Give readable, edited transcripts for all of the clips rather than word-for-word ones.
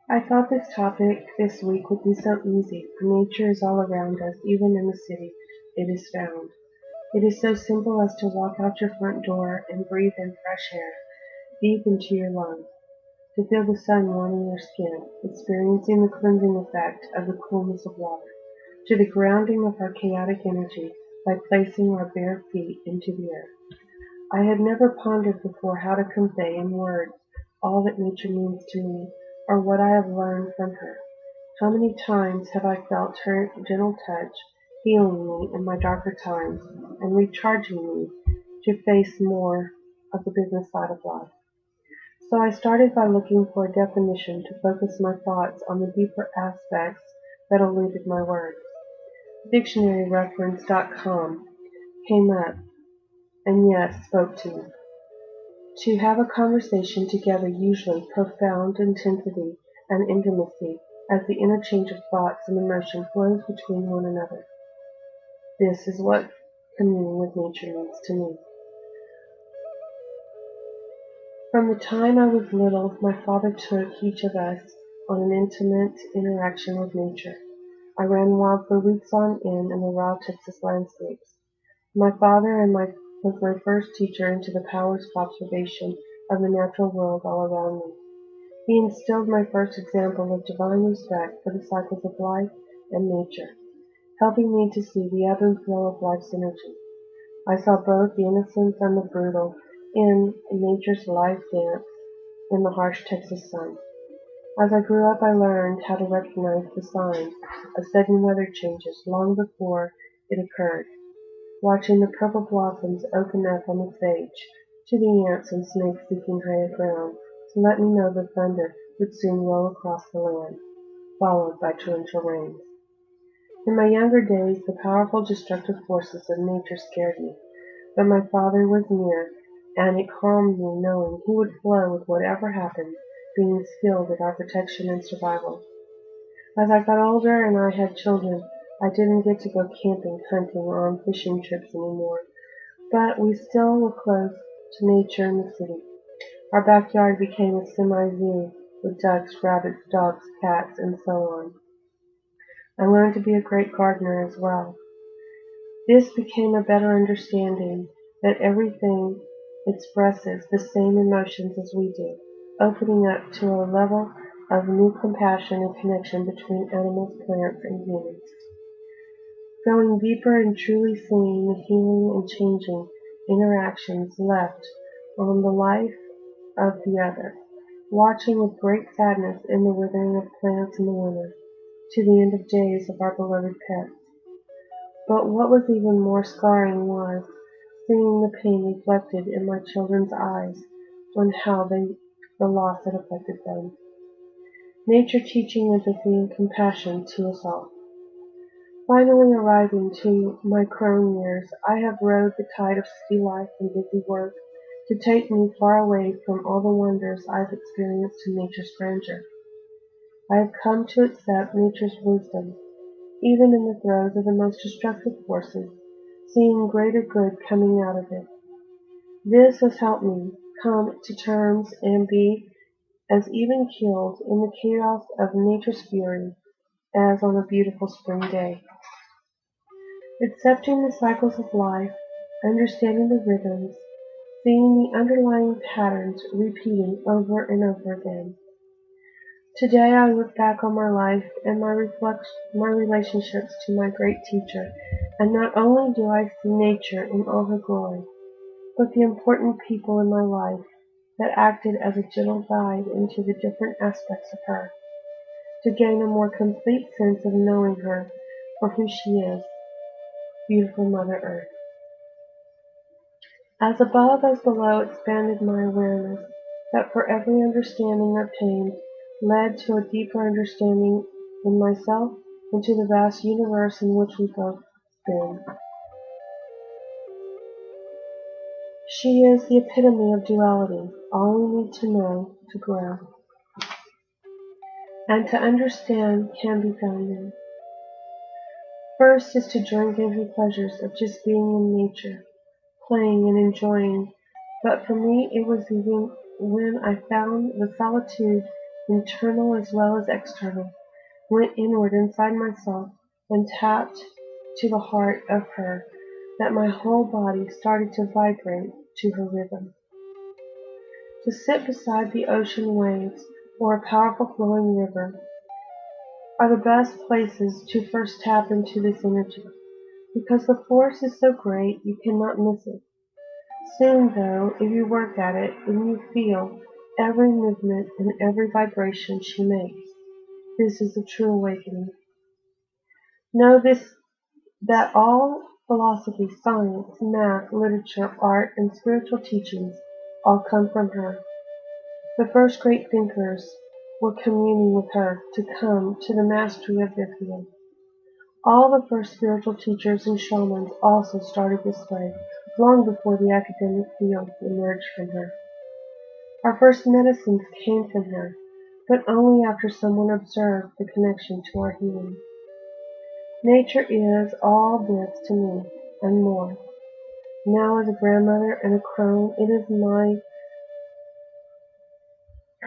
I thought this topic this week would be so easy, for nature is all around us, even in the city it is found. It is so simple as to walk out your front door and breathe in fresh air, deep into your lungs, to feel the sun warming your skin, experiencing the cleansing effect of the coolness of water, to the grounding of our chaotic energy by placing our bare feet into the earth. I had never pondered before how to convey in words all that nature means to me, or what I have learned from her. How many times have I felt her gentle touch, healing me in my darker times, and recharging me to face more of the business side of life. So I started by looking for a definition to focus my thoughts on the deeper aspects that eluded my words. Dictionaryreference.com came up and yes, spoke to me. To have a conversation together usually profound intensity and intimacy as the interchange of thoughts and emotion flows between one another. This is what communing with nature means to me. From the time I was little, my father took each of us on an intimate interaction with nature. I ran wild for weeks on end in the raw Texas landscapes. My father was my first teacher into the powers of observation of the natural world all around me. He instilled my first example of divine respect for the cycles of life and nature, helping me to see the ebb and flow of life's energy. I saw both the innocence and the brutal in nature's life dance in the harsh Texas sun. As I grew up, I learned how to recognize the signs of sudden weather changes long before it occurred, watching the purple blossoms open up on the sage, to the ants and snakes seeking higher ground, to let me know the thunder would soon roll across the land, followed by torrential rains. In my younger days, the powerful destructive forces of nature scared me, but my father was near, and it calmed me knowing he would flow with whatever happened, being skilled at our protection and survival. As I got older and I had children, I didn't get to go camping, hunting, or on fishing trips anymore, but we still were close to nature in the city. Our backyard became a semi-zoo with ducks, rabbits, dogs, cats, and so on. I learned to be a great gardener as well. This became a better understanding that everything expresses the same emotions as we do, opening up to a level of new compassion and connection between animals, plants, and humans. Going deeper and truly seeing the healing and changing interactions left on the life of the other, watching with great sadness in the withering of plants in the winter, to the end of days of our beloved pets. But what was even more scarring was seeing the pain reflected in my children's eyes on how the loss had affected them. Nature teaching empathy and compassion to us all. Finally arriving to my crone years, I have rode the tide of city life and busy work to take me far away from all the wonders I've experienced in nature's grandeur. I have come to accept nature's wisdom, even in the throes of the most destructive forces, seeing greater good coming out of it. This has helped me come to terms and be as even keeled in the chaos of nature's fury as on a beautiful spring day. Accepting the cycles of life, understanding the rhythms, seeing the underlying patterns repeating over and over again. Today I look back on my life and my relationships to my great teacher, and not only do I see nature in all her glory, but the important people in my life that acted as a gentle guide into the different aspects of her, to gain a more complete sense of knowing her for who she is, beautiful Mother Earth. As above as below expanded my awareness, that for every understanding obtained led to a deeper understanding in myself and to the vast universe in which we both spin. She is the epitome of duality, all we need to know to grow. And to understand can be found in. First is to drink in the pleasures of just being in nature, playing and enjoying, but for me it was even when I found the solitude internal as well as external, went inward inside myself and tapped to the heart of her, that my whole body started to vibrate to her rhythm. To sit beside the ocean waves or a powerful flowing river are the best places to first tap into this energy, because the force is so great you cannot miss it. Soon, though, if you work at it and you feel every movement and every vibration she makes, this is a true awakening. Know this, that all philosophy, science, math, literature, art, and spiritual teachings all come from her. The first great thinkers were communing with her to come to the mastery of their field. All the first spiritual teachers and shamans also started this way, long before the academic field emerged from her. Our first medicines came from her, but only after someone observed the connection to our healing. Nature is all this to me, and more. Now as a grandmother and a crone, it is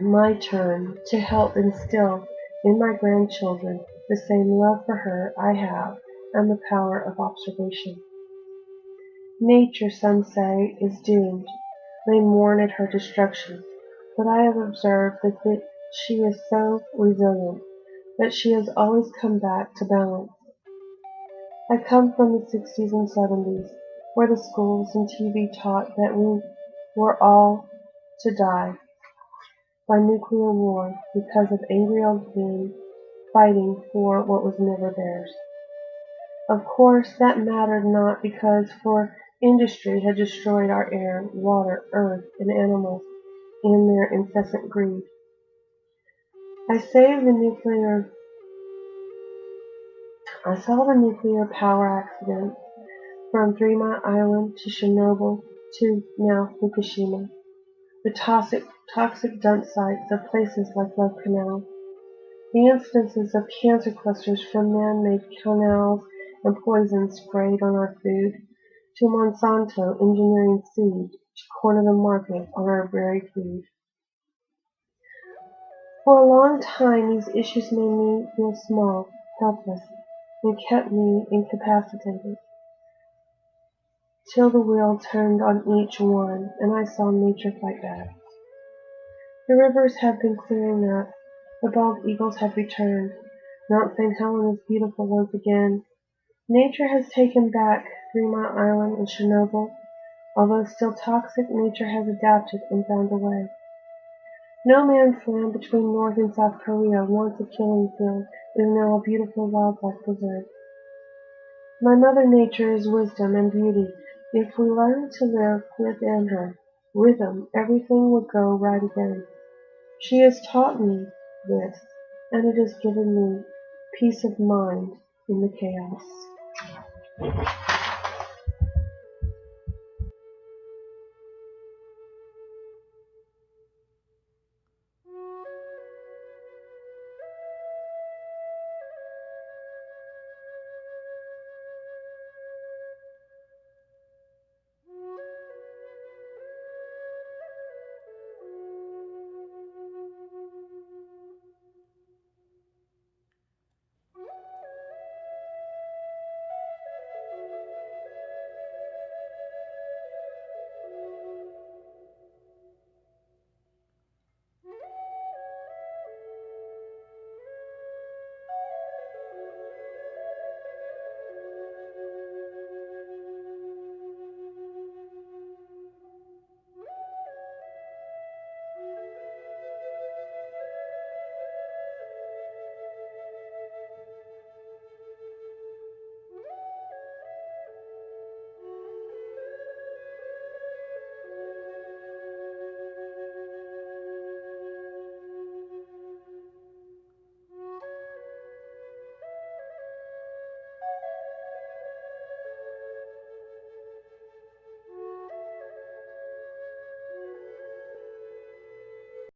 my turn to help instill in my grandchildren the same love for her I have and the power of observation. Nature, some say, is doomed. They mourn at her destruction, but I have observed that she is so resilient that she has always come back to balance. I come from the 60s and 70s, where the schools and TV taught that we were all to die by nuclear war because of angry old men fighting for what was never theirs. Of course, that mattered not, because for industry had destroyed our air, water, earth, and animals in their incessant greed. I saw the nuclear power accident from 3 Mile Island to Chernobyl to now Fukushima, the toxic dump sites of places like Love Canal, the instances of cancer clusters from man-made canals and poisons sprayed on our food, to Monsanto engineering seed to corner the market on our very food. For a long time these issues made me feel small, helpless, and kept me incapacitated, till the wheel turned on each one, and I saw nature fight back. The rivers have been clearing up, the bald eagles have returned, Mount St. Helena is beautiful once again. Nature has taken back 3 Mile Island and Chernobyl. Although still toxic, nature has adapted and found a way. No man's land between North and South Korea, once a killing field, is now a beautiful wildlife preserve. My mother nature is wisdom and beauty. If we learn to live within her rhythm, everything will go right again. She has taught me this, and it has given me peace of mind in the chaos.